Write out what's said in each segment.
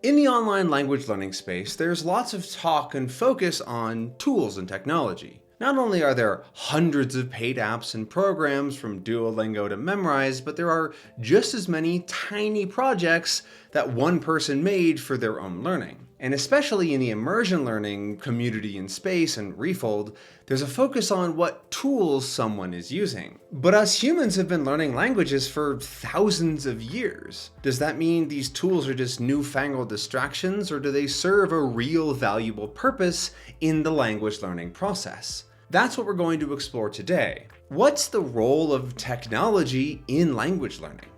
In the online language learning space, there's lots of talk and focus on tools and technology. Not only are there hundreds of paid apps and programs from Duolingo to Memrise, but there are just as many tiny projects that one person made for their own learning. And especially in the immersion learning community in space and Refold, there's a focus on what tools someone is using. But us humans have been learning languages for thousands of years. Does that mean these tools are just newfangled distractions, or do they serve a real valuable purpose in the language learning process? That's what we're going to explore today. What's the role of technology in language learning?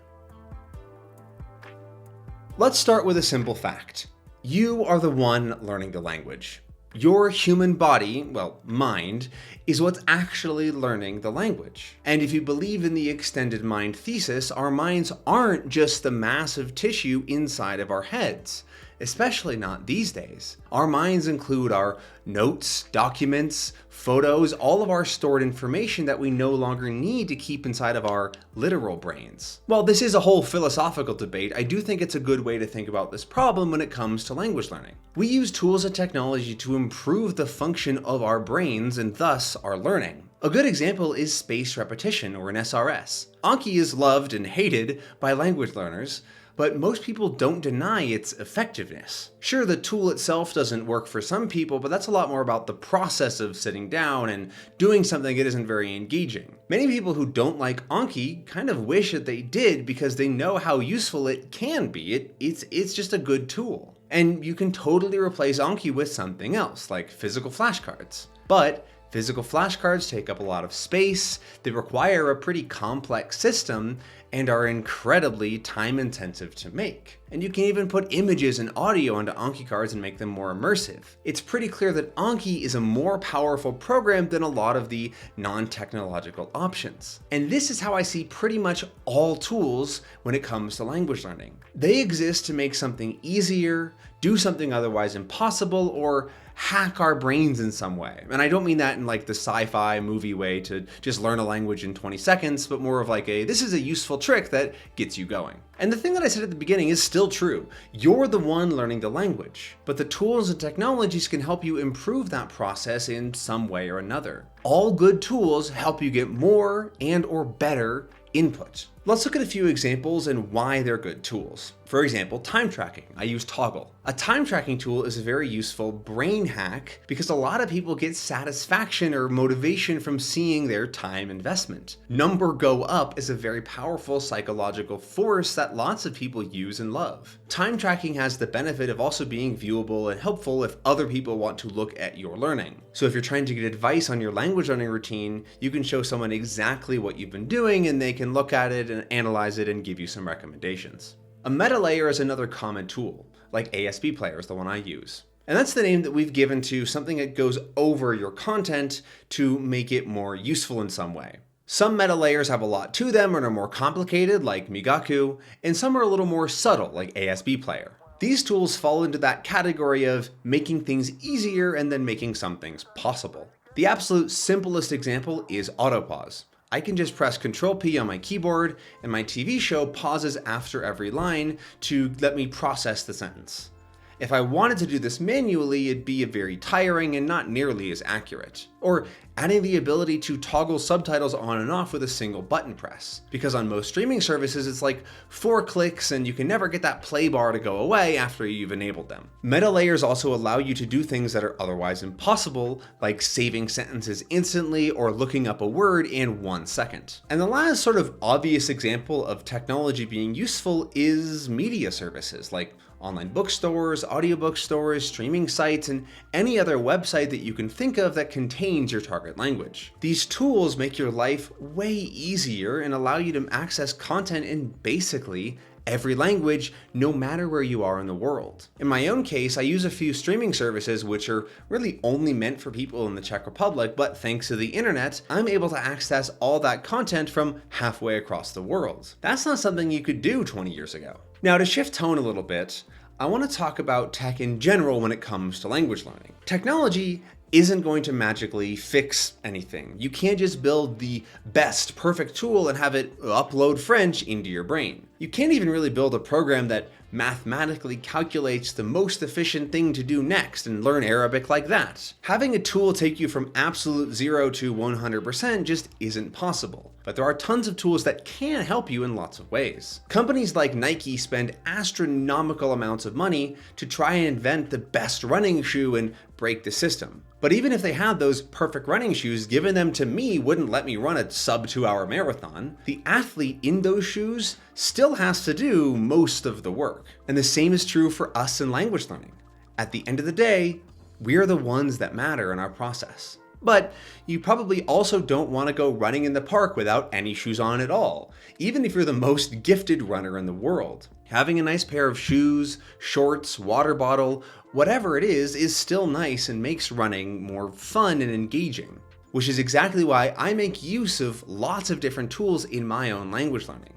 Let's start with a simple fact. You are the one learning the language. Your human body, mind, is what's actually learning the language. And if you believe in the extended mind thesis, our minds aren't just the massive tissue inside of our heads. Especially not these days. Our minds include our notes, documents, photos, all of our stored information that we no longer need to keep inside of our literal brains. While this is a whole philosophical debate, I do think it's a good way to think about this problem when it comes to language learning. We use tools and technology to improve the function of our brains and thus our learning. A good example is spaced repetition, or an SRS. Anki is loved and hated by language learners, but most people don't deny its effectiveness. Sure, the tool itself doesn't work for some people, but that's a lot more about the process of sitting down and doing something that isn't very engaging. Many people who don't like Anki kind of wish that they did because they know how useful it can be. It's just a good tool. And you can totally replace Anki with something else, like physical flashcards. But physical flashcards take up a lot of space, they require a pretty complex system, and are incredibly time-intensive to make. And you can even put images and audio onto Anki cards and make them more immersive. It's pretty clear that Anki is a more powerful program than a lot of the non-technological options. And this is how I see pretty much all tools when it comes to language learning. They exist to make something easier, do something otherwise impossible, or hack our brains in some way. And I don't mean that in like the sci-fi movie way to just learn a language in 20 seconds, but more of like this is a useful trick that gets you going. And the thing that I said at the beginning is still true. You're the one learning the language, but the tools and technologies can help you improve that process in some way or another. All good tools help you get more and or better input. Let's look at a few examples and why they're good tools. For example, time tracking. I use Toggle. A time tracking tool is a very useful brain hack because a lot of people get satisfaction or motivation from seeing their time investment. Number go up is a very powerful psychological force that lots of people use and love. Time tracking has the benefit of also being viewable and helpful if other people want to look at your learning. So if you're trying to get advice on your language learning routine, you can show someone exactly what you've been doing and they can look at it and analyze it and give you some recommendations. A meta layer is another common tool, like ASB Player is the one I use. And that's the name that we've given to something that goes over your content to make it more useful in some way. Some meta layers have a lot to them and are more complicated, like Migaku, and some are a little more subtle, like ASB Player. These tools fall into that category of making things easier and then making some things possible. The absolute simplest example is Autopause. I can just press Ctrl-P on my keyboard and my TV show pauses after every line to let me process the sentence. If I wanted to do this manually, it'd be very tiring and not nearly as accurate. Or adding the ability to toggle subtitles on and off with a single button press. Because on most streaming services, it's like 4 clicks and you can never get that play bar to go away after you've enabled them. Meta layers also allow you to do things that are otherwise impossible, like saving sentences instantly or looking up a word in 1 second. And the last sort of obvious example of technology being useful is media services, like online bookstores, audiobook stores, streaming sites, and any other website that you can think of that contains your target language. These tools make your life way easier and allow you to access content in basically every language, no matter where you are in the world. In my own case, I use a few streaming services which are really only meant for people in the Czech Republic, but thanks to the internet, I'm able to access all that content from halfway across the world. That's not something you could do 20 years ago. Now, to shift tone a little bit, I want to talk about tech in general when it comes to language learning. Technology isn't going to magically fix anything. You can't just build the best, perfect tool and have it upload French into your brain. You can't even really build a program that mathematically calculates the most efficient thing to do next and learn Arabic like that. Having a tool take you from absolute 0 to 100% just isn't possible. But there are tons of tools that can help you in lots of ways. Companies like Nike spend astronomical amounts of money to try and invent the best running shoe and break the system. But even if they had those perfect running shoes, giving them to me wouldn't let me run a sub 2-hour marathon. The athlete in those shoes still has to do most of the work. And the same is true for us in language learning. At the end of the day, we're the ones that matter in our process. But you probably also don't want to go running in the park without any shoes on at all, even if you're the most gifted runner in the world. Having a nice pair of shoes, shorts, water bottle, whatever it is still nice and makes running more fun and engaging. Which is exactly why I make use of lots of different tools in my own language learning.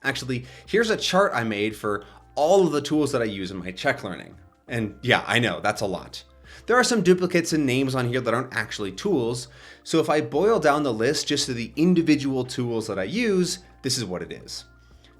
Actually, here's a chart I made for all of the tools that I use in my Czech learning. And yeah, I know, that's a lot. There are some duplicates and names on here that aren't actually tools, so if I boil down the list just to the individual tools that I use, this is what it is.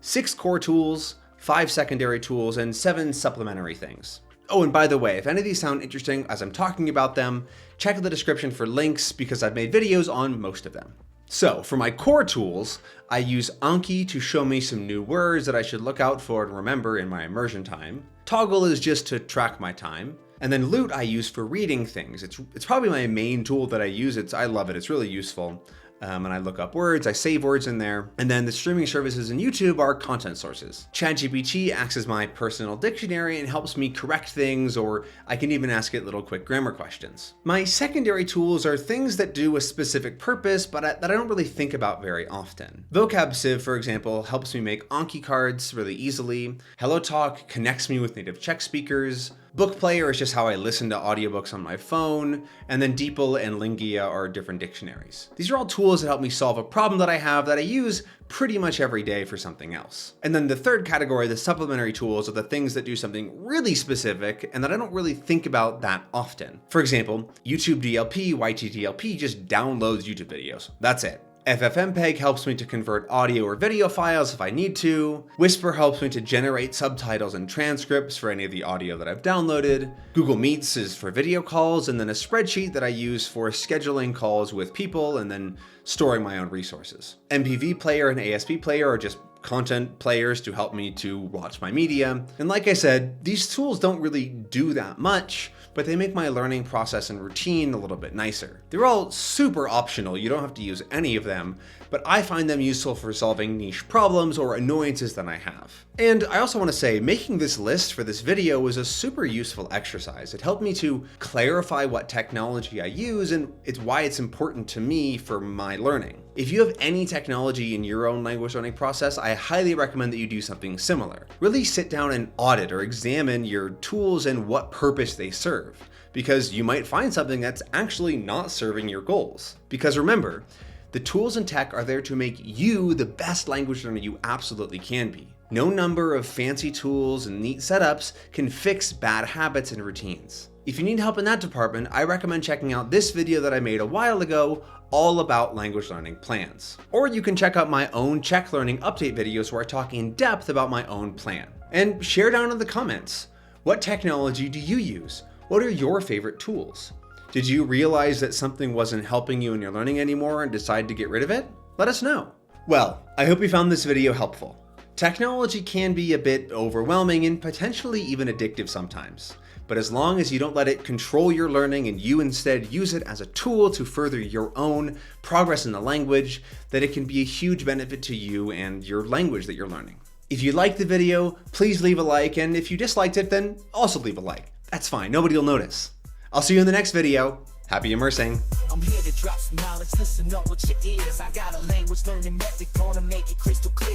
6 core tools, 5 secondary tools, and 7 supplementary things. Oh, and by the way, if any of these sound interesting as I'm talking about them, check the description for links because I've made videos on most of them. So, for my core tools, I use Anki to show me some new words that I should look out for and remember in my immersion time. Toggle is just to track my time. And then Loot I use for reading things. It's probably my main tool that I use. I love it. It's really useful. And I look up words, I save words in there. And then the streaming services and YouTube are content sources. ChatGPT acts as my personal dictionary and helps me correct things, or I can even ask it little quick grammar questions. My secondary tools are things that do a specific purpose, but that I don't really think about very often. Vocab Sieve, for example, helps me make Anki cards really easily. HelloTalk connects me with native Czech speakers. Book Player is just how I listen to audiobooks on my phone, and then DeepL and Lingia are different dictionaries. These are all tools that help me solve a problem that I have that I use pretty much every day for something else. And then the third category, the supplementary tools, are the things that do something really specific and that I don't really think about that often. For example, YouTube DLP, YTDLP just downloads YouTube videos. That's it. FFmpeg helps me to convert audio or video files if I need to. Whisper helps me to generate subtitles and transcripts for any of the audio that I've downloaded. Google Meets is for video calls, and then a spreadsheet that I use for scheduling calls with people and then storing my own resources. MPV Player and ASP Player are just content players to help me to watch my media. And like I said, these tools don't really do that much, but they make my learning process and routine a little bit nicer. They're all super optional, you don't have to use any of them, but I find them useful for solving niche problems or annoyances that I have. And I also want to say, making this list for this video was a super useful exercise. It helped me to clarify what technology I use and it's why it's important to me for my learning. If you have any technology in your own language learning process, I highly recommend that you do something similar. Really sit down and audit or examine your tools and what purpose they serve, because you might find something that's actually not serving your goals. Because remember, the tools and tech are there to make you the best language learner you absolutely can be. No number of fancy tools and neat setups can fix bad habits and routines. If you need help in that department, I recommend checking out this video that I made a while ago all about language learning plans. Or you can check out my own Czech learning update videos where I talk in depth about my own plan. And share down in the comments, what technology do you use? What are your favorite tools? Did you realize that something wasn't helping you in your learning anymore and decide to get rid of it? Let us know. Well, I hope you found this video helpful. Technology can be a bit overwhelming and potentially even addictive sometimes. But as long as you don't let it control your learning and you instead use it as a tool to further your own progress in the language, then it can be a huge benefit to you and your language that you're learning. If you liked the video, please leave a like, and if you disliked it, then also leave a like. That's fine, nobody will notice. I'll see you in the next video. Happy immersing. I'm here to drop some knowledge, listen up with your ears. I got a language learning method, gonna make it crystal clear.